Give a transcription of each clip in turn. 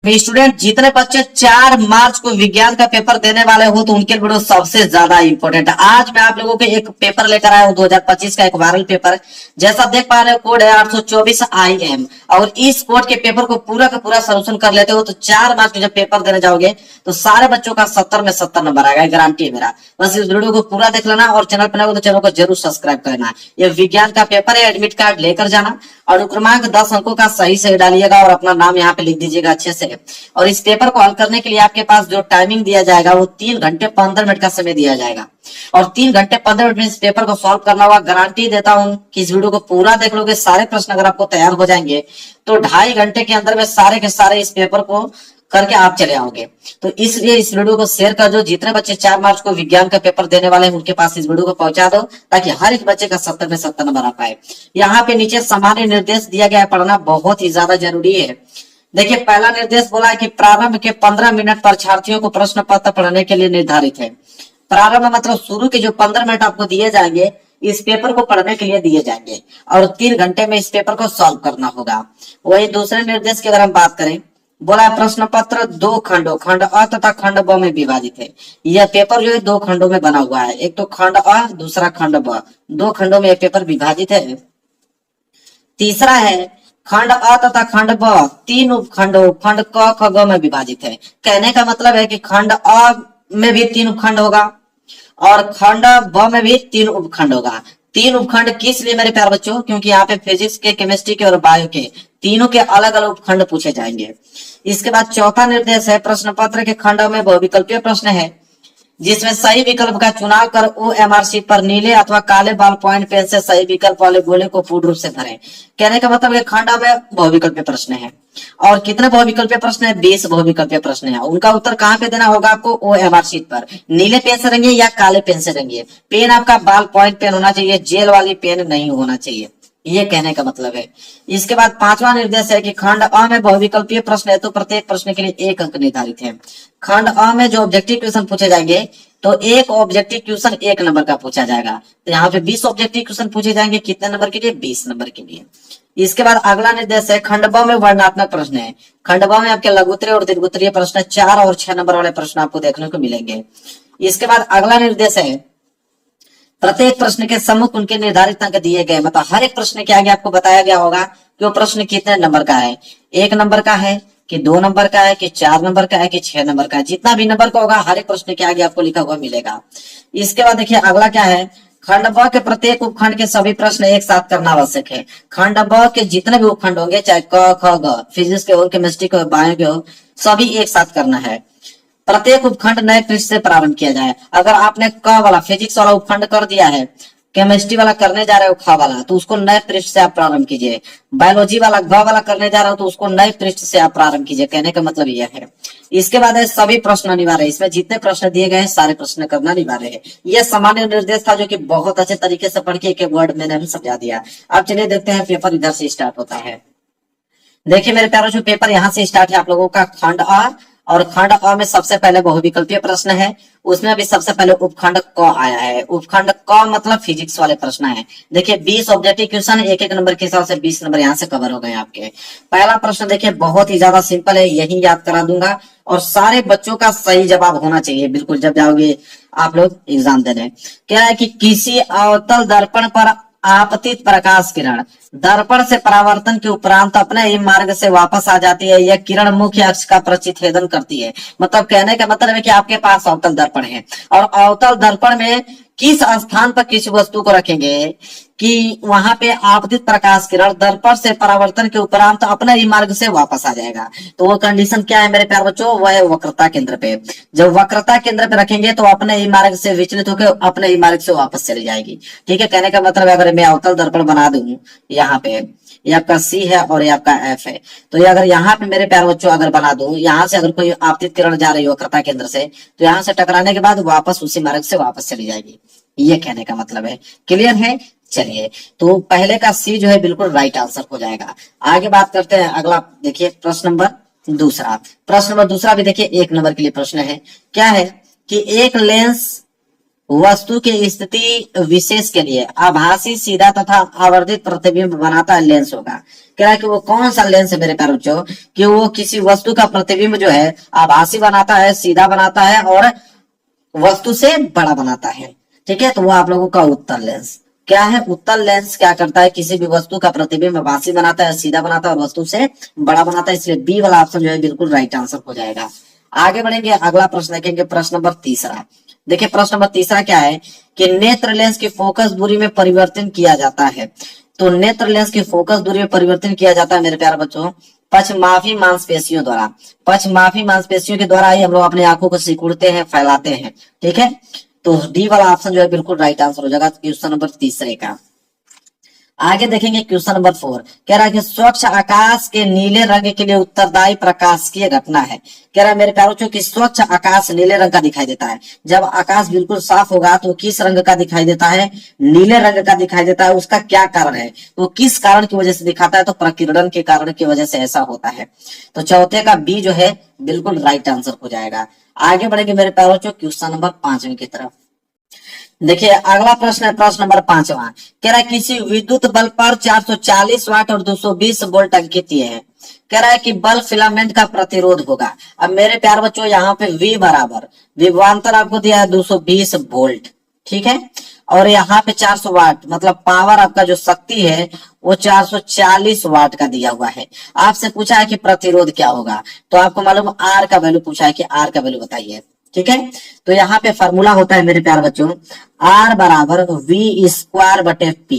Student जितने बच्चे 4 मार्च को विज्ञान का पेपर देने वाले हो तो उनके लिए वीडियो सबसे ज्यादा इंपॉर्टेंट है। आज मैं आप लोगों को एक पेपर लेकर आया हूं 2025 का एक वायरल पेपर। जैसा देख पा रहे हो कोड है 824 IM और इस कोड के पेपर को पूरा का पूरा सोल्यूशन कर लेते हो तो 4 मार्च को जब पेपर देने जाओगे तो सारे बच्चों का 70 में 70 नंबर आएगा, गारंटी है मेरा। बस इस वीडियो को पूरा देख लेना और चैनल पर नए हो तो चैनल को जरूर सब्सक्राइब करना। ये विज्ञान का पेपर है, एडमिट कार्ड लेकर जाना और क्रमांक 10 अंकों का सही डालिएगा और अपना नाम यहाँ पे लिख दीजिएगा अच्छे से। और इस पेपर को हल करने के लिए आपके पास जो टाइमिंग दिया जाएगा वो 3 घंटे 15 मिनट का समय दिया जाएगा और 3 घंटे 15 मिनट में इस पेपर को सॉल्व करना होगा। गारंटी देता हूं कि इस वीडियो को पूरा देख लोगे, सारे प्रश्न अगर आपको तैयार हो जाएंगे तो 2.5 घंटे के अंदर में सारे के सारे इस पेपर को करके आप चले आओगे। तो इसलिए इस वीडियो को शेयर कर दो। जितने बच्चे 4 मार्च को विज्ञान का पेपर देने वाले हैं उनके पास इस वीडियो को पहुंचा दो ताकि हर एक बच्चे का 70 में 70 नंबर आ पाए। यहाँ पे नीचे सामान्य निर्देश दिया गया है, पढ़ना बहुत ही ज्यादा जरूरी है। देखिए पहला निर्देश बोला है कि प्रारंभ के 15 मिनट परीक्षार्थियों को प्रश्न पत्र पढ़ने के लिए निर्धारित है। प्रारंभ मतलब शुरू के जो 15 मिनट आपको दिए जाएंगे इस पेपर को पढ़ने के लिए दिए जाएंगे और 3 घंटे में इस पेपर को सॉल्व करना होगा। वही दूसरे निर्देश की अगर हम बात करें, बोला है प्रश्न पत्र 2 खंडों खंड अ तथा खंड ब में विभाजित है। यह पेपर जो है 2 खंडों में बना हुआ है, एक तो खंड अ दूसरा खंड ब, 2 खंडों में यह पेपर विभाजित है। तीसरा है खंड अ तथा खंड ब 3 उपखंडों खंड क ख ग में विभाजित है। कहने का मतलब है कि खंड अ में भी 3 उपखंड होगा और खंड ब में भी 3 उपखंड होगा। 3 उपखंड किस लिए मेरे प्यारे बच्चों? क्योंकि यहाँ पे फिजिक्स के, केमिस्ट्री के और बायो के तीनों के अलग अलग उपखंड पूछे जाएंगे। इसके बाद चौथा निर्देश है प्रश्न पत्र के खंड में बहुविकल्पीय प्रश्न है जिसमें सही विकल्प का चुनाव कर OMR शीट पर नीले अथवा काले बॉल पॉइंट पेन से सही विकल्प वाले गोले को पूर्ण रूप से भरें। कहने का मतलब है खंड में बहुविकल्पीय प्रश्न है और कितने बहुविकल्पीय प्रश्न है? 20 बहुविकल्पीय प्रश्न है। उनका उत्तर कहाँ पे देना होगा आपको? OMR शीट पर। नीले पेन से रंगिए या काले पेन से रंगिए। पेन आपका बॉल पॉइंट पेन होना चाहिए, जेल वाली पेन नहीं होना चाहिए, ये कहने का मतलब है। इसके बाद 5वां निर्देश है कि खंड अ में बहुविकल्पीय प्रश्न है तो प्रत्येक प्रश्न के लिए 1 अंक निर्धारित है। खंड अ में जो ऑब्जेक्टिव क्वेश्चन पूछे जाएंगे तो एक ऑब्जेक्टिव क्वेश्चन 1 नंबर का पूछा जाएगा। तो यहाँ पे 20 ऑब्जेक्टिव क्वेश्चन पूछे जाएंगे, कितने नंबर के लिए? 20 नंबर के लिए। इसके बाद अगला निर्देश है खंड ब में वर्णनात्मक प्रश्न है। खंड ब में आपके लघुत्तरीय और दीर्घोत्तरीय प्रश्न 4 और 6 नंबर वाले प्रश्न आपको देखने को मिलेंगे। इसके बाद अगला निर्देश है प्रत्येक प्रश्न के सम्मुख उनके निर्धारित अंक दिए गए, मतलब हर एक प्रश्न के आगे आपको बताया गया होगा कि वो प्रश्न कितने नंबर का है, 1 नंबर का है कि 2 नंबर का है कि 4 नंबर का है कि 6 नंबर का है। जितना भी नंबर का होगा हर एक प्रश्न के आगे आपको लिखा हुआ मिलेगा। इसके बाद देखिए अगला क्या है, खंड ब के प्रत्येक उपखंड के सभी प्रश्न एक साथ करना आवश्यक है। खंड ब के जितने भी उपखंड होंगे, चाहे क ख ग, फिजिक्स के हो, केमिस्ट्री के हो, बायो के हो, सभी एक साथ करना है। प्रत्येक उपखंड नए पृष्ठ से प्रारंभ किया जाए। अगर आपने क वाला फिजिक्स वाला उपखंड कर दिया है, केमिस्ट्री वाला करने जा रहे हो ख वाला, तो उसको नए पृष्ठ से आप प्रारंभ कीजिए। बायोलॉजी वाला ग वाला करने जा रहे हो तो उसको नए पृष्ठ से आप प्रारंभ कीजिए। कहने का मतलब यह है। इसके बाद है सभी प्रश्न अनिवार्य है। इसमें जितने प्रश्न दिए गए हैं सारे प्रश्न करना अनिवार्य है। यह सामान्य निर्देश था जो कि बहुत अच्छे तरीके से पढ़ के एक वर्ड में मैंने समझा दिया। अब चलिए देखते हैं पेपर इधर से स्टार्ट होता है। देखिए मेरे प्यारों, जो पेपर यहाँ से स्टार्ट है आप लोगों का खंड अ और खंड अ में सबसे पहले बहुविकल्पीय प्रश्न है। उसमें भी सबसे पहले उपखंड क आया है। उपखंड क मतलब फिजिक्स वाले प्रश्न है। देखिए 20 ऑब्जेक्टिव क्वेश्चन, एक एक नंबर के हिसाब से 20 नंबर यहाँ से कवर हो गए आपके। पहला प्रश्न देखिए बहुत ही ज्यादा सिंपल है, यही याद करा दूंगा और सारे बच्चों का सही जवाब होना चाहिए बिल्कुल जब जाओगे आप लोग एग्जाम देने। क्या है कि किसी अवतल दर्पण पर आपतित प्रकाश किरण दर्पण से परावर्तन के उपरांत अपने ही मार्ग से वापस आ जाती है। यह किरण मुख्य अक्ष का प्रतिच्छेदन करती है। मतलब कहने का मतलब है कि आपके पास अवतल दर्पण है और अवतल दर्पण में किस स्थान पर किस वस्तु को रखेंगे कि वहां पे आपतित प्रकाश किरण दर्पण से परावर्तन के उपरांत अपने ही मार्ग से वापस आ जाएगा। तो वो कंडीशन क्या है मेरे प्यारे बच्चों? वह है वक्रता केंद्र पे। जब वक्रता केंद्र पे रखेंगे तो अपने ही मार्ग से विचलित होकर अपने ही मार्ग से वापस चली जाएगी। ठीक है, कहने का मतलब अगर मैं अवतल दर्पण बना दूं यहाँ पे, ये आपका सी है और ये आपका एफ है, तो ये अगर यहाँ पे मेरे प्यारे बच्चों अगर बना दूं, यहाँ से अगर कोई आपतित किरण जा रही हो वक्रता केंद्र से तो यहाँ से टकराने के बाद वापस उसी मार्ग से वापस चली जाएगी। ये कहने का मतलब है। क्लियर है? चलिए, तो पहले का सी जो है बिल्कुल राइट आंसर हो जाएगा। आगे बात करते हैं। अगला देखिए प्रश्न नंबर दूसरा। प्रश्न नंबर दूसरा भी देखिए 1 नंबर के लिए प्रश्न है। क्या है कि एक लेंस वस्तु की स्थिति विशेष के लिए आभासी सीधा तथा आवर्धित प्रतिबिंब बनाता है लेंस होगा। कह रहा है कि वो कौन सा लेंस है मेरे प्यारे बच्चों, कि वो किसी वस्तु का प्रतिबिंब जो है आभासी बनाता है, सीधा बनाता है और वस्तु से बड़ा बनाता है। ठीक है, तो वो आप लोगों का उत्तल लेंस क्या है। उत्तल लेंस क्या करता है, किसी भी वस्तु का प्रतिबिंब आभासी बनाता है, सीधा बनाता है और वस्तु से बड़ा बनाता है। इसलिए बी वाला ऑप्शन जो है बिल्कुल राइट आंसर हो जाएगा। आगे बढ़ेंगे, अगला प्रश्न देखेंगे, प्रश्न नंबर तीसरा। देखिए प्रश्न नंबर तीसरा क्या है कि नेत्र लेंस की फोकस दूरी में परिवर्तन किया जाता है। तो नेत्र लेंस की फोकस दूरी में परिवर्तन किया जाता है मेरे प्यारे बच्चों पक्षमापी मांसपेशियों द्वारा। पक्षमापी मांसपेशियों के द्वारा ही हम लोग अपनी आंखों को सिकुड़ते हैं, फैलाते हैं। ठीक है, तो डी वाला ऑप्शन जो है बिल्कुल राइट आंसर हो जाएगा क्वेश्चन नंबर तीसरे का। आगे देखेंगे क्वेश्चन नंबर 4। कह रहा है कि स्वच्छ आकाश के नीले रंग के लिए उत्तरदायी प्रकाशिकीय घटना है। कह रहा है मेरे प्यारों कि स्वच्छ आकाश नीले रंग का दिखाई देता है। जब आकाश बिल्कुल साफ होगा तो किस रंग का दिखाई देता है, नीले रंग का दिखाई देता है। उसका क्या कारण है, वो किस कारण की वजह से दिखाता है, तो प्रकीर्णन के कारण की वजह से ऐसा होता है। तो चौथे का बी जो है बिल्कुल राइट आंसर हो जाएगा। आगे बढ़ेंगे मेरे प्यारों क्वेश्चन नंबर 5 की तरफ। देखिए अगला प्रश्न है प्रश्न नंबर 5वां। कह रहा है किसी विद्युत बल्ब पर 440 वाट और 220 वोल्ट अंकित दिए हैं। कह रहा है कि बल्ब फिलामेंट का प्रतिरोध होगा। अब मेरे प्यार बच्चों यहाँ पे V बराबर विभवांतर आपको दिया है 220 वोल्ट। ठीक है, और यहाँ पे 400 वाट मतलब पावर आपका जो शक्ति है वो 440 वाट का दिया हुआ है। आपसे पूछा है कि प्रतिरोध क्या होगा, तो आपको मालूम R का वैल्यू पूछा है कि R का वैल्यू बताइए। ठीक है, तो यहाँ पे फॉर्मूला होता है मेरे प्यारे बच्चों R बराबर V स्क्वायर बटे P।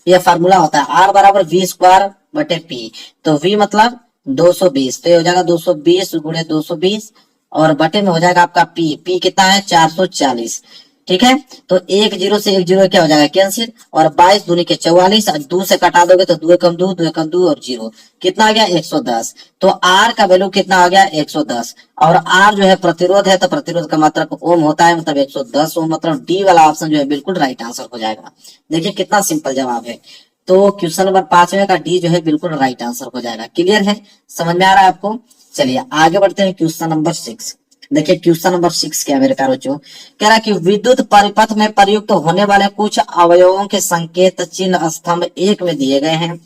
ये फॉर्मूला होता है R बराबर V स्क्वायर बटे P। तो V मतलब 220, तो ये हो जाएगा 220 गुणे 220 और बटे में हो जाएगा आपका P कितना है 440। ठीक है, तो एक जीरो से एक जीरो क्या हो जाएगा कैंसिल, और 22 दूनी के 44, 2 से कटा दोगे तो 2 एकम 2, 2 एकम 2 और 0 कितना आ गया 110। तो R का वैल्यू कितना आ गया 110, और R जो है प्रतिरोध है तो प्रतिरोध का मात्रक ओम होता है, मतलब 110 ओम। मतलब डी वाला ऑप्शन जो है बिल्कुल राइट आंसर हो जाएगा। देखिए कितना सिंपल जवाब है। तो क्वेश्चन नंबर 5 का डी जो है बिल्कुल राइट आंसर हो जाएगा। क्लियर है, समझ में आ रहा है आपको। चलिए आगे बढ़ते हैं क्वेश्चन नंबर 6। देखिए क्वेश्चन नंबर 6 क्या मेरे प्यारे बच्चों, कह रहा है कि विद्युत परिपथ में प्रयुक्त होने वाले कुछ अवयवों के संकेत चिन्ह स्तंभ 1 में दिए गए हैं।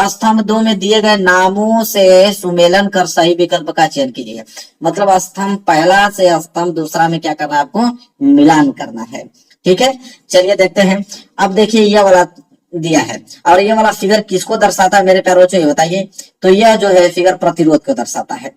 स्तंभ 2 में दिए गए नामों से सुमेलन कर सही विकल्प का चयन कीजिए। मतलब स्तंभ पहला से स्तंभ दूसरा में क्या करना है, आपको मिलान करना है। ठीक है, चलिए देखते हैं। अब देखिए यह वाला दिया है और ये वाला फिगर किसको दर्शाता है मेरे प्यारे बच्चों, ये बताइए। तो यह जो है फिगर प्रतिरोध को दर्शाता है।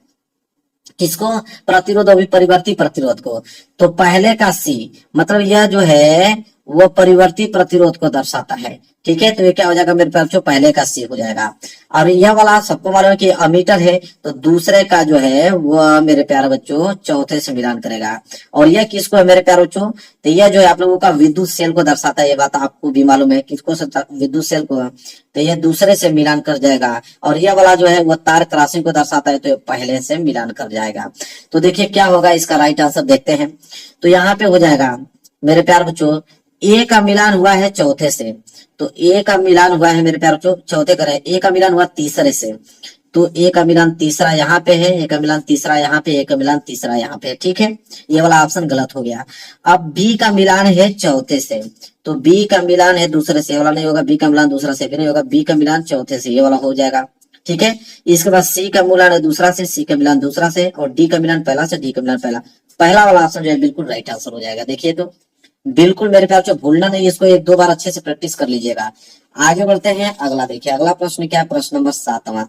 किसको, प्रतिरोध और परिवर्ती प्रतिरोध को। तो पहले का सी मतलब यह जो है वो परिवर्ती प्रतिरोध को दर्शाता है। ठीक है, तो ये क्या हो जाएगा मेरे पास पहले का सी हो जाएगा। और यह वाला सबको मालूम है कि अमीटर है, तो दूसरे का जो है वह मेरे प्यारे बच्चों चौथे से मिलान करेगा। और यह किसको है मेरे प्यारे बच्चों, तो यह जो है आप लोगों का विद्युत सेल को दर्शाता है। ये बात आपको भी मालूम है, किसको विद्युत सेल को, तो यह दूसरे से मिलान कर जाएगा। और यह वाला जो है वह तार क्रॉसिंग को दर्शाता है, तो पहले से मिलान कर जाएगा। तो देखिए क्या होगा इसका राइट आंसर देखते हैं। तो यहाँ पे हो जाएगा मेरे प्यारे बच्चों ए का मिलान हुआ है चौथे से, तो ए का मिलान हुआ है मेरे प्यारे बच्चों चौथे का, ए का मिलान हुआ तीसरे से, तो ए का मिलान तीसरा यहाँ पे है, ए का मिलान तीसरा यहाँ पे, ए का मिलान तीसरा यहाँ पे। ठीक है, ये वाला ऑप्शन गलत हो गया। अब बी का मिलान है चौथे से, तो बी का मिलान है दूसरे से, ये वाला नहीं होगा। बी का मिलान दूसरा से भी नहीं होगा, बी का मिलान चौथे से, ये वाला हो जाएगा। ठीक है, इसके बाद सी का मिलान है दूसरा से, सी का मिलान दूसरा से, और डी का मिलान पहला से, डी का मिलान पहला। पहला वाला ऑप्शन जो है बिल्कुल राइट आंसर हो जाएगा। देखिए तो बिल्कुल मेरे प्यार से भूलना नहीं, इसको 1-2 बार अच्छे से प्रैक्टिस कर लीजिएगा। आगे बढ़ते हैं अगला। देखिए अगला प्रश्न क्या है, प्रश्न नंबर 7वां।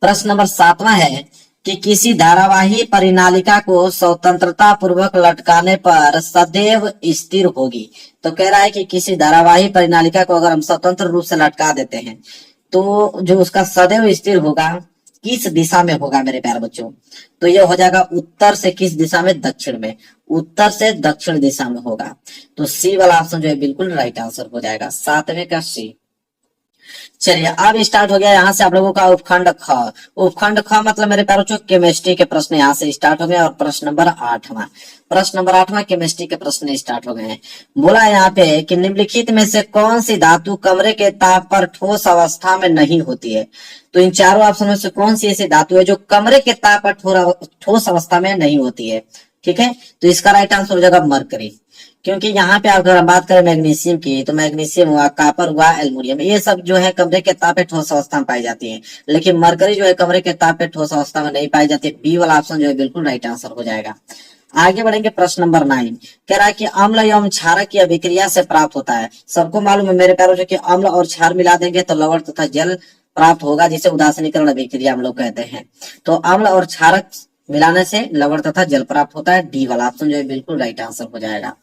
प्रश्न नंबर 7वां है कि किसी धारावाही परिनालिका को स्वतंत्रता पूर्वक लटकाने पर सदैव स्थिर होगी। तो कह रहा है कि किसी धारावाही परिनालिका को अगर हम स्वतंत्र रूप से लटका देते हैं तो जो उसका सदैव स्थिर होगा किस दिशा में होगा मेरे प्यारे बच्चों, तो यह हो जाएगा उत्तर से किस दिशा में, दक्षिण में। उत्तर से दक्षिण दिशा में होगा। तो सी वाला ऑप्शन जो है बिल्कुल राइट आंसर हो जाएगा, 7वें का सी। चलिए अब स्टार्ट हो गया यहाँ से आप लोगों का उपखंड ख। उपखंड ख मतलब मेरे प्यारे बच्चों केमिस्ट्री के प्रश्न यहाँ से स्टार्ट हो गए। और प्रश्न नंबर 8वां, प्रश्न नंबर 8वां केमिस्ट्री के प्रश्न स्टार्ट हो गए हैं। बोला यहाँ पे कि निम्नलिखित में से कौन सी धातु कमरे के ताप पर ठोस अवस्था में नहीं होती है। तो इन चारों ऑप्शन में से कौन सी ऐसी धातु है जो कमरे के ताप पर ठोस अवस्था में नहीं होती है। ठीक है, तो इसका राइट आंसर हो जाएगा मरकरी। क्योंकि यहाँ पे अगर हम बात करें मैग्नीशियम की, तो मैग्नीशियम हुआ, कॉपर हुआ, एल्युमिनियम, ये सब जो है कमरे के ताप पे ठोस अवस्था में पाई जाती है। लेकिन मरकरी जो है कमरे के ताप पे ठोस अवस्था में नहीं पाई जाती। बी वाला ऑप्शन जो है बिल्कुल राइट आंसर हो जाएगा। आगे बढ़ेंगे, प्रश्न नंबर 9 कह रहा है कि अम्ल एवं क्षारक की अभिक्रिया से प्राप्त होता है। सबको मालूम है मेरे प्यारों कि अम्ल और क्षार मिला देंगे तो लवण तथा जल प्राप्त होगा, जिसे उदासीनीकरण अभिक्रिया हम लोग कहते हैं। तो अम्ल और क्षारक मिलाने से लवण तथा जल प्राप्त होता है। डी वाला ऑप्शन जो है बिल्कुल राइट आंसर हो जाएगा।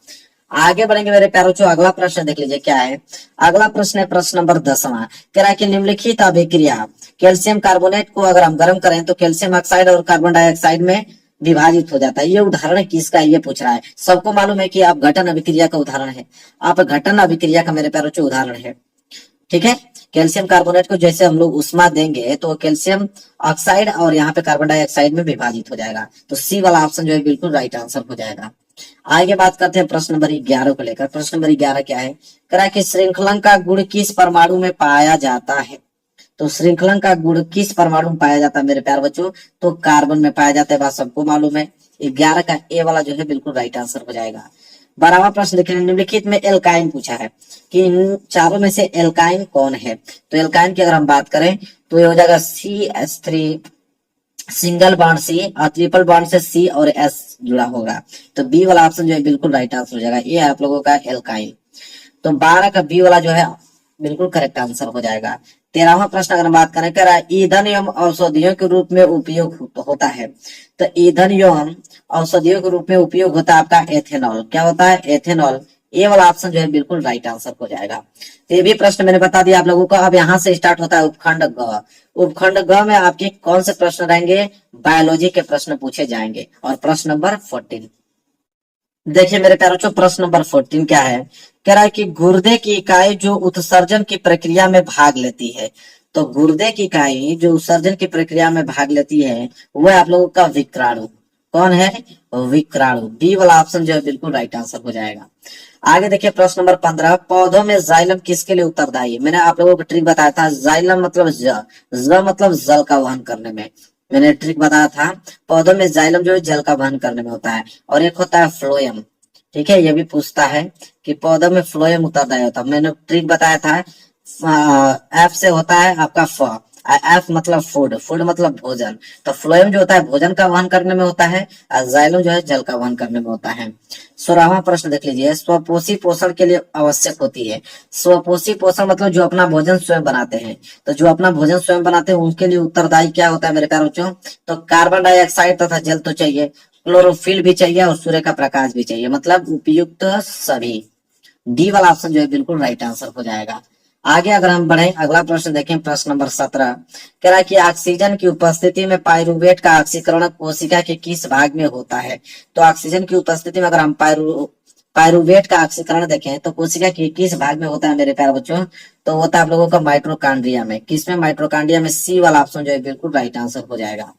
आगे बढ़ेंगे मेरे प्यारों, अगला प्रश्न देख लीजिए क्या है। अगला प्रश्न है प्रश्न नंबर 10वां, कह रहा है कि निम्नलिखित अभिक्रिया कैल्शियम कार्बोनेट को अगर हम गर्म करें तो कैल्शियम ऑक्साइड और कार्बन डाइऑक्साइड में विभाजित हो जाता है। ये उदाहरण किसका है ये पूछ रहा है। सबको मालूम है कि आप घटन अभिक्रिया का उदाहरण है, आप घटन अभिक्रिया का मेरे प्यारों उदाहरण है। ठीक है, कैल्शियम कार्बोनेट को जैसे हम लोग उष्मा देंगे तो कैल्शियम ऑक्साइड और यहाँ पे कार्बन डाइऑक्साइड में विभाजित हो जाएगा। तो सी वाला ऑप्शन जो है बिल्कुल राइट आंसर हो जाएगा। आगे बात करते हैं प्रश्न नंबर 11 को लेकर। प्रश्न नंबर 11 क्या है, कह रहा है कि श्रृंखलन का गुण किस परमाणु में पाया जाता है। तो श्रृंखलन का गुण किस परमाणु में पाया जाता है मेरे प्यार बच्चों, तो कार्बन में पाया जाता है, बात सबको मालूम है। 11 का ए वाला जो है बिल्कुल राइट आंसर हो जाएगा। 12वां प्रश्न देखें, निम्नलिखित में एल्काइन पूछा है कि इन चारों में से एल्काइन कौन है। तो एल्काइन की अगर हम बात करें तो ये हो जाएगा CH3 सिंगल बॉन्ड सी और ट्रिपल बॉन्ड से सी और एस जुड़ा होगा। तो बी वाला ऑप्शन जो है बिल्कुल राइट आंसर हो जाएगा। ये आप लोगों का एल्काइन। तो 12 का बी वाला जो है बिल्कुल करेक्ट आंसर हो जाएगा। 13वां प्रश्न अगर हम बात करें, कह रहा है ईंधन एवं औषधियों के रूप में उपयोग होता है। तो ईंधन एवं औषधियों के रूप में उपयोग होता है आपका एथेनॉल। क्या होता है, एथेनॉल। ये वाला ऑप्शन जो है बिल्कुल राइट आंसर हो जाएगा। तो ये भी प्रश्न मैंने बता दिया आप लोगों को। अब यहाँ से स्टार्ट होता है उपखंड ग। उपखंड ग में आपके कौन से प्रश्न रहेंगे, बायोलॉजी के प्रश्न पूछे जाएंगे। और प्रश्न नंबर 14 देखिए मेरे प्यारों, प्रश्न नंबर 14 क्या है, कह रहा है कि गुर्दे की इकाई जो उत्सर्जन की प्रक्रिया में भाग लेती है। तो गुर्दे की इकाई जो उत्सर्जन की प्रक्रिया में भाग लेती है वह आप लोगों का विक्राणु। कौन है, विक्राणु। बी वाला ऑप्शन जो है बिल्कुल राइट आंसर हो जाएगा। आगे देखिए प्रश्न नंबर 15, पौधों में जाइलम किसके लिए उत्तरदायी है। मैंने आप लोगों को ट्रिक बताया था, जाइलम मतलब ज मतलब जल का वहन करने में। मैंने ट्रिक बताया था, पौधों में जाइलम जो है जल का वहन करने में होता है। और एक होता है फ्लोएम। ठीक है, ये भी पूछता है कि पौधों में फ्लोएम उत्तरदायी होता है। मैंने ट्रिक बताया था, एफ से होता है आपका फ। एफ मतलब फूड, फूड मतलब भोजन। तो फ्लोएम जो होता है भोजन का वहन करने में होता है, और जाइलम जो है जल का वहन करने में होता है। 16वां प्रश्न देख लीजिए, स्वपोषी पोषण के लिए आवश्यक होती है। स्वपोषी पोषण मतलब जो अपना भोजन स्वयं बनाते हैं। तो जो अपना भोजन स्वयं बनाते हैं उनके लिए उत्तरदायी क्या होता है मेरे प्यारे बच्चों, तो कार्बन डाइऑक्साइड तथा जल तो चाहिए, क्लोरोफिल भी चाहिए और सूर्य का प्रकाश भी चाहिए, मतलब उपयुक्त सभी। डी वाला ऑप्शन जो है बिल्कुल राइट आंसर हो जाएगा। आगे अगर हम बढ़े, अगला प्रश्न देखें, प्रश्न नंबर 17 कह रहा है कि ऑक्सीजन की उपस्थिति में पाइरूवेट का ऑक्सीकरण कोशिका के किस भाग में होता है। तो ऑक्सीजन की उपस्थिति में अगर हम पाइरूवेट का ऑक्सीकरण देखें तो कोशिका के किस भाग में होता है मेरे प्यारे बच्चों, तो होता है आप लोगों का माइटोकॉन्ड्रिया में। किसमें, माइटोकॉन्ड्रिया में। सी वाला ऑप्शन जो है बिल्कुल राइट आंसर हो जाएगा।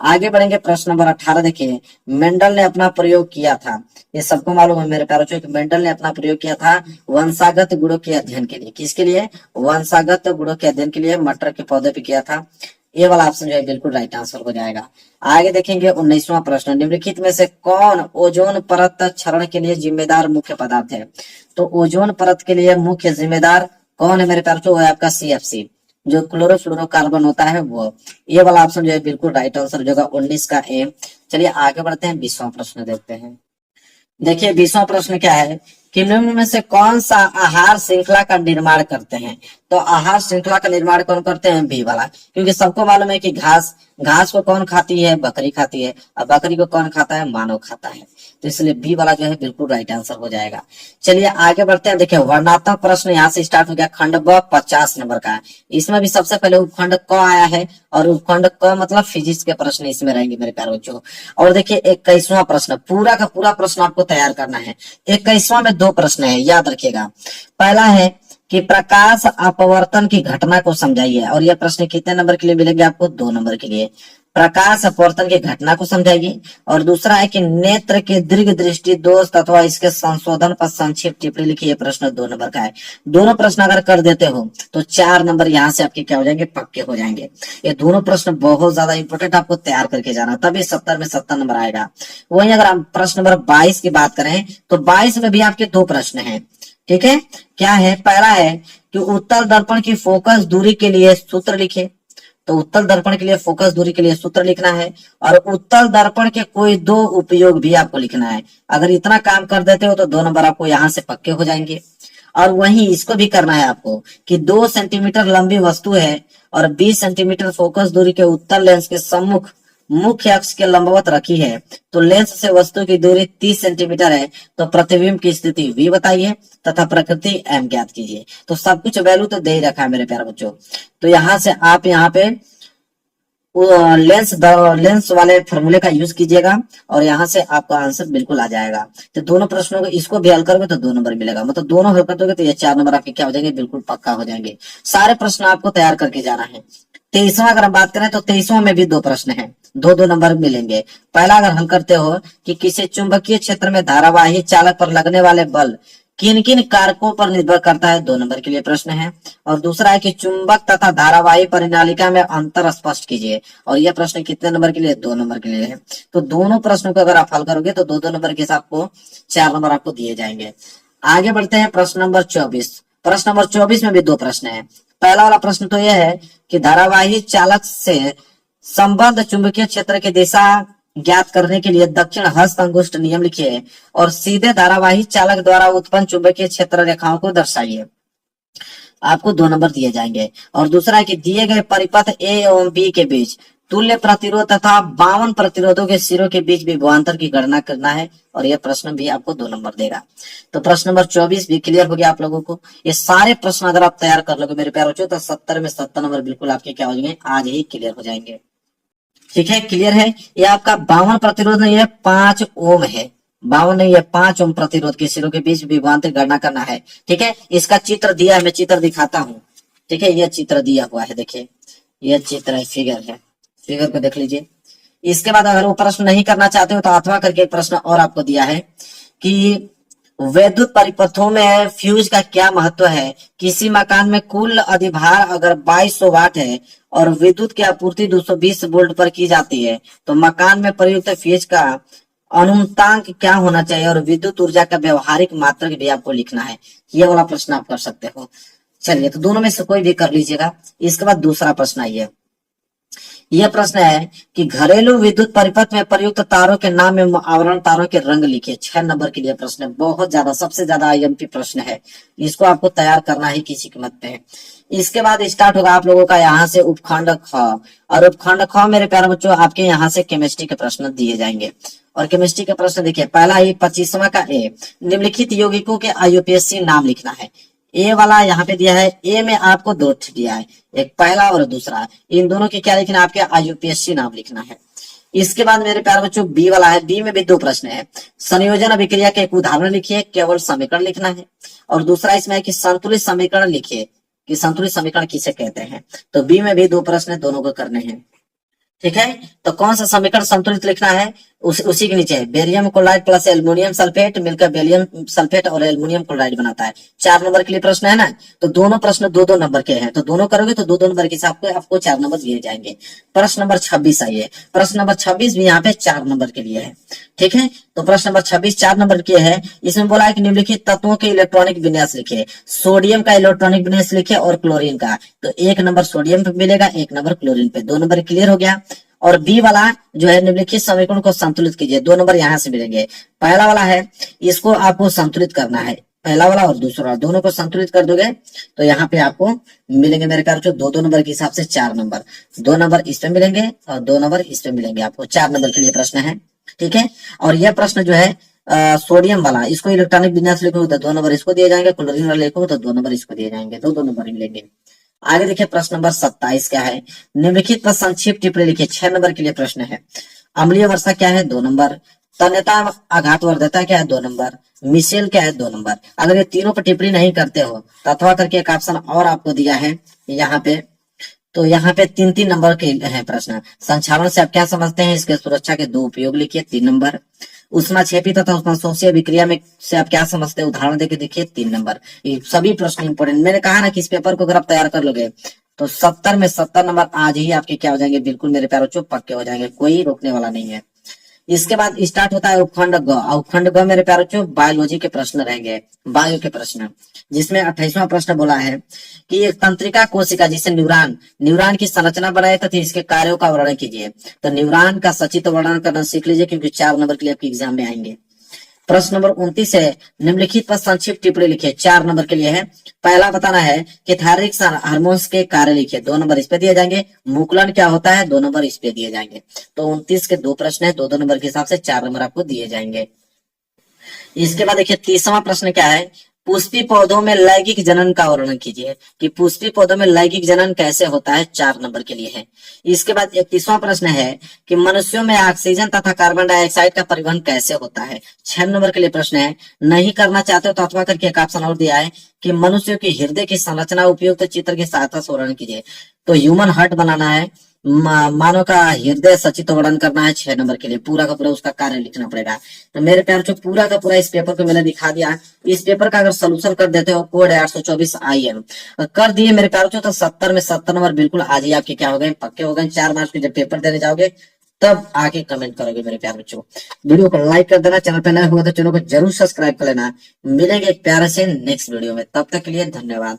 आगे बढ़ेंगे, प्रश्न नंबर 18 देखिए, मेंडल ने अपना प्रयोग किया था। ये सबको मालूम है मेरे प्यारों कि मेंडल ने अपना प्रयोग किया था वंशागत गुणों के अध्ययन के लिए। किसके लिए, वंशागत गुणों के अध्ययन के लिए मटर के पौधे पे किया था। ये वाला ऑप्शन जो है बिल्कुल राइट आंसर हो जाएगा। आगे देखेंगे 19वां प्रश्न, निम्नलिखित में से कौन ओजोन परत क्षरण के लिए जिम्मेदार मुख्य पदार्थ है। तो ओजोन परत के लिए मुख्य जिम्मेदार कौन है मेरे प्यारों, वो है आपका CFC, जो क्लोरोफ्लोरोकार्बन होता है वो। ये वाला ऑप्शन जो है बिल्कुल राइट आंसर जो 19 का ए। चलिए आगे बढ़ते हैं, 20वां प्रश्न देखते हैं। देखिए 20वां प्रश्न क्या है कि निम्न में से कौन सा आहार श्रृंखला का निर्माण करते हैं। तो आहार श्रृंखला का निर्माण कौन करते हैं, बी वाला। क्योंकि सबको मालूम है कि घास को कौन खाती है, बकरी खाती है, और बकरी को कौन खाता है, मानव खाता है। तो इसलिए बी वाला जो है बिल्कुल राइट आंसर हो जाएगा। चलिए आगे बढ़ते हैं। देखिए वर्णात्मक प्रश्न यहाँ से स्टार्ट हो गया, खंड ब 50 नंबर का। इसमें भी सबसे पहले उपखंड क आया है, और उपखंड क मतलब फिजिक्स के प्रश्न इसमें रहेंगे मेरे प्यारे बच्चों। और देखिए 21वां प्रश्न, पूरा का पूरा प्रश्न आपको तैयार करना है। 21वां में 2 प्रश्न है, याद रखिएगा। पहला है कि प्रकाश अपवर्तन की घटना को समझाइए, और यह प्रश्न कितने नंबर के लिए मिलेंगे आपको, 2 नंबर के लिए। प्रकाश अपवर्तन की घटना को समझाइए। और दूसरा है कि नेत्र के दीर्घ दृष्टि दोष अथवा इसके संशोधन पर संक्षिप्त टिप्पणी लिखिए। ये प्रश्न 2 नंबर का है। दोनों प्रश्न अगर कर देते हो तो 4 नंबर यहाँ से आपके क्या हो जाएंगे, पक्के हो जाएंगे। ये दोनों प्रश्न बहुत ज्यादा इंपॉर्टेंट, आपको तैयार करके जाना, तभी 70 में 70 नंबर आएगा। वहीं अगर हम प्रश्न नंबर 22 की बात करें तो 22 में भी आपके 2 प्रश्न है। ठीक है, क्या है, पहला है कि उत्तल दर्पण की फोकस दूरी के लिए सूत्र लिखे। तो उत्तल दर्पण के लिए फोकस दूरी के लिए सूत्र लिखना है, और उत्तल दर्पण के कोई 2 उपयोग भी आपको लिखना है। अगर इतना काम कर देते हो तो 2 नंबर आपको यहाँ से पक्के हो जाएंगे। और वहीं इसको भी करना है आपको कि 2 सेंटीमीटर लंबी वस्तु है और 20 सेंटीमीटर फोकस दूरी के उत्तल लेंस के सम्मुख मुख्य अक्ष के लंबवत रखी है, तो लेंस से वस्तु की दूरी 30 सेंटीमीटर है, तो प्रतिबिंब की स्थिति V बताइए तथा प्रकृति M ज्ञात कीजिए। तो सब कुछ वैल्यू तो दे ही रखा है मेरे प्यारे बच्चों। तो यहाँ से आप यहाँ पे लेंस वाले फॉर्मूले का यूज कीजिएगा और यहाँ से आपका आंसर बिल्कुल आ जाएगा। तो दोनों प्रश्नों को इसको भी हल करोगे तो 2 नंबर मिलेगा, मतलब दोनों हल कर दोगे तो ये 4 नंबर आपके क्या हो जाएंगे, बिल्कुल पक्का हो जाएंगे। सारे प्रश्न आपको तैयार करके जाना है। 23वां अगर हम बात करें तो 23वां में भी 2 प्रश्न है, 2-2 नंबर मिलेंगे। पहला अगर हल करते हो कि किसी चुंबकीय क्षेत्र में धारावाही चालक पर लगने वाले बल किन किन कारकों पर निर्भर करता है, 2 नंबर के लिए प्रश्न है। और दूसरा है कि चुंबक तथा धारावाही परिनालिका में अंतर स्पष्ट कीजिए, और यह प्रश्न कितने नंबर के लिए, 2 नंबर के लिए है। तो दोनों प्रश्नों को अगर आप हल करोगे तो 2-2 नंबर के हिसाब को 4 नंबर आपको दिए जाएंगे। आगे बढ़ते हैं प्रश्न नंबर 24। प्रश्न नंबर 24 में भी 2 प्रश्न है। पहला वाला प्रश्न तो यह है कि धारावाही चालक से संबद्ध चुंबकीय क्षेत्र की दिशा ज्ञात करने के लिए दक्षिण हस्त अंगुष्ठ नियम लिखिए और सीधे धारावाही चालक द्वारा उत्पन्न चुंबकीय क्षेत्र रेखाओं को दर्शाइए। आपको 2 नंबर दिए जाएंगे। और दूसरा है कि दिए गए परिपथ ए एवं बी के बीच तुल्य प्रतिरोध तथा 52 प्रतिरोधों के सिरों के बीच विभवांतर की गणना करना है, और यह प्रश्न भी आपको 2 नंबर देगा। तो प्रश्न नंबर 24 भी क्लियर हो गया आप लोगों को। ये सारे प्रश्न अगर आप तैयार कर लोगे मेरे प्यारे बच्चों तो 70 में 70 नंबर बिल्कुल आपके क्या हो जाएंगे, आज ही क्लियर हो जाएंगे। ठीक है, क्लियर है। ये आपका 52 प्रतिरोध नहीं है, 5 ओम है, 52 नहीं है, 5 ओम प्रतिरोध के सिरों के बीच विभवांतर गणना करना है। ठीक है, इसका चित्र दिया है, मैं चित्र दिखाता हूँ। ठीक है, यह चित्र दिया हुआ है, देखिए यह चित्र है, फिगर है, फिगर को देख लीजिए। इसके बाद अगर वो प्रश्न नहीं करना चाहते हो तो अथवा करके एक प्रश्न और आपको दिया है कि वैद्युत परिपथों में फ्यूज का क्या महत्व है। किसी मकान में कुल अधिभार अगर 2200 वाट है और विद्युत की आपूर्ति 220 वोल्ट पर की जाती है तो मकान में प्रयुक्त फ्यूज का अनुमतांक क्या होना चाहिए, और विद्युत ऊर्जा का व्यवहारिक मात्रक भी आपको लिखना है। यह वाला प्रश्न आप कर सकते हो। चलिए, तो दोनों में से कोई भी कर लीजिएगा। इसके बाद दूसरा प्रश्न आइए। यह प्रश्न है कि घरेलू विद्युत परिपथ में प्रयुक्त तारों के नाम में आवरण तारों के रंग लिखिए। 6 नंबर के लिए प्रश्न है, बहुत ज्यादा, सबसे ज्यादा आईएमपी प्रश्न है। इसको आपको तैयार करना है किसी कीमत पे। इसके बाद स्टार्ट होगा आप लोगों का यहाँ से उपखंड ख, और उपखंड ख मेरे प्यारे बच्चों आपके यहाँ से केमिस्ट्री के प्रश्न दिए जाएंगे। और केमिस्ट्री के प्रश्न देखिए, पहला ही 25वां का ए, निम्नलिखित यौगिकों के आईयूपीएसी नाम लिखना है। ए वाला यहाँ पे दिया है, ए में आपको 2 दिया है, एक पहला और दूसरा। इन दोनों के क्या लिखना है, आपके आईयूपीएसी नाम लिखना है। इसके बाद मेरे प्यारे बच्चों बी वाला है, बी में भी 2 प्रश्न है। संयोजन अभिक्रिया के एक उदाहरण लिखिए, केवल समीकरण लिखना है। और दूसरा इसमें है कि संतुलित समीकरण लिखिए, कि संतुलित समीकरण किसे कहते हैं। तो बी में भी 2 प्रश्न है, दोनों को करने हैं। ठीक है, तो कौन सा समीकरण संतुलित लिखना है, उसी के नीचे है barium chloride plus aluminium sulphate मिलकर बेरियम सल्फेट और एल्युमिनियम क्लोराइड बनाता है। 4 नंबर के लिए प्रश्न है ना, तो दोनों प्रश्न 2-2 नंबर के हैं, तो दोनों करोगे तो 2-2 नंबर के हिसाब से आपको 4 नंबर दिए जाएंगे। प्रश्न नंबर 26 आइए। प्रश्न नंबर 26 भी यहाँ पे 4 नंबर के लिए है। ठीक है, तो प्रश्न नंबर 26 4 नंबर के है। इसमें बोला है कि निम्नलिखित तत्वों के इलेक्ट्रॉनिक विन्यास लिखे। सोडियम का इलेक्ट्रॉनिक विन्यास लिखे और क्लोरीन का, तो 1 नंबर सोडियम पे मिलेगा, 1 नंबर क्लोरीन पे, 2 नंबर क्लियर हो गया। और बी वाला जो है निम्नलिखित समीकरण को संतुलित कीजिए, 2 नंबर यहाँ से मिलेंगे। पहला वाला है, इसको आपको संतुलित करना है, पहला वाला और दूसरा दोनों को संतुलित कर दोगे तो यहाँ पे आपको मिलेंगे मेरे ख्याल से 2-2 नंबर के हिसाब से 4 नंबर, 2 नंबर इस पे मिलेंगे और 2 नंबर इस पे मिलेंगे, आपको 4 नंबर के लिए प्रश्न है। ठीक है, और यह प्रश्न जो है सोडियम वाला, इसको इलेक्ट्रॉनिक विन्यास लिखोगे तो 2 नंबर इसको दिए जाएंगे, क्लोरीन वाला लिखोगे तो 2 नंबर इसको दिए जाएंगे, 2-2 नंबर मिलेंगे। आगे देखिए प्रश्न नंबर 27 क्या है, निम्नलिखित पर संक्षिप्त टिप्पणी लिखिए। 6 नंबर के लिए प्रश्न है। अम्लीय वर्षा क्या है, 2 नंबर। तन्यता आघात वर्धता क्या है, 2 नंबर। मिशेल क्या है, 2 नंबर। अगर ये तीनों पर टिप्पणी नहीं करते हो तो अथवा करके एक ऑप्शन और आपको दिया है यहाँ पे तो यहाँ पे 3-3 नंबर के हैं प्रश्न। संक्षारण से आप क्या समझते हैं, इसके सुरक्षा के 2 उपयोग लिखिए 3 नंबर। उष्मा छेपी तथा उष्मा शोषी अभिक्रिया में से आप क्या समझते हैं, उदाहरण देके देखिए 3 नंबर। ये सभी प्रश्न इंपोर्टेंट, मैंने कहा ना कि इस पेपर को अगर आप तैयार कर लोगे तो 70 में 70 नंबर आज ही आपके क्या हो जाएंगे, बिल्कुल मेरे प्यारों चुप पक्के हो जाएंगे, कोई रोकने वाला नहीं है। इसके बाद स्टार्ट होता है उपखंड ग। उपखंड ग मेरे प्यारों बच्चों बायोलॉजी के प्रश्न रहेंगे, बायो के प्रश्न, जिसमें 28वां प्रश्न बोला है कि एक तंत्रिका कोशिका जिसे न्यूरॉन, न्यूरॉन की संरचना बनाए तथा इसके कार्यों का वर्णन कीजिए। तो न्यूरॉन का सचित्र वर्णन करना सीख लीजिए, क्योंकि 4 नंबर के लिए आपके एग्जाम में आएंगे। प्रश्न नंबर 29 है, निम्नलिखित पर संक्षिप्त टिप्पणी लिखिए, 4 नंबर के लिए है। पहला बताना है कि थायराइड हार्मोन्स के कार्य लिखिए, 2 नंबर इस पे दिए जाएंगे। मुकुलन क्या होता है, 2 नंबर इस पे दिए जाएंगे। तो 29 के 2 प्रश्न है, 2-2 नंबर के हिसाब से 4 नंबर आपको दिए जाएंगे। इसके बाद देखिए 30वां प्रश्न क्या है, पुष्पी पौधों में लैंगिक जनन का वर्णन कीजिए, कि पुष्पी पौधों में लैंगिक जनन कैसे होता है, 4 नंबर के लिए है। इसके बाद 31वां प्रश्न है कि मनुष्यों में ऑक्सीजन तथा कार्बन डाइऑक्साइड का परिवहन कैसे होता है, 6 नंबर के लिए प्रश्न है। नहीं करना चाहते हो तो अथवा करके एक ऑप्शन और दिया है कि मनुष्य की हृदय की संरचना उपयुक्त चित्र की सहायता से वर्णन कीजिए। तो ह्यूमन हार्ट बनाना है, मानव का हृदय सचित्र वर्णन करना है, 6 नंबर के लिए पूरा का पूरा उसका कार्य लिखना पड़ेगा। तो मेरे प्यार जो पूरा का पूरा इस पेपर को मैंने दिखा दिया। इस पेपर का अगर सोल्यूशन कर देते हो, कोड है 824 IN कर दिए मेरे प्यार तो 70 में 70 नंबर बिल्कुल आज ही आपके क्या हो गए, पक्के हो गए। 4 मार्च के जब पेपर देने जाओगे तब आके कमेंट करोगे मेरे प्यार बच्चों। वीडियो को लाइक कर देना, चैनल पे नए हुआ तो चैनल को जरूर सब्सक्राइब कर लेना। मिलेंगे एक प्यारे से नेक्स्ट वीडियो में, तब तक के लिए धन्यवाद।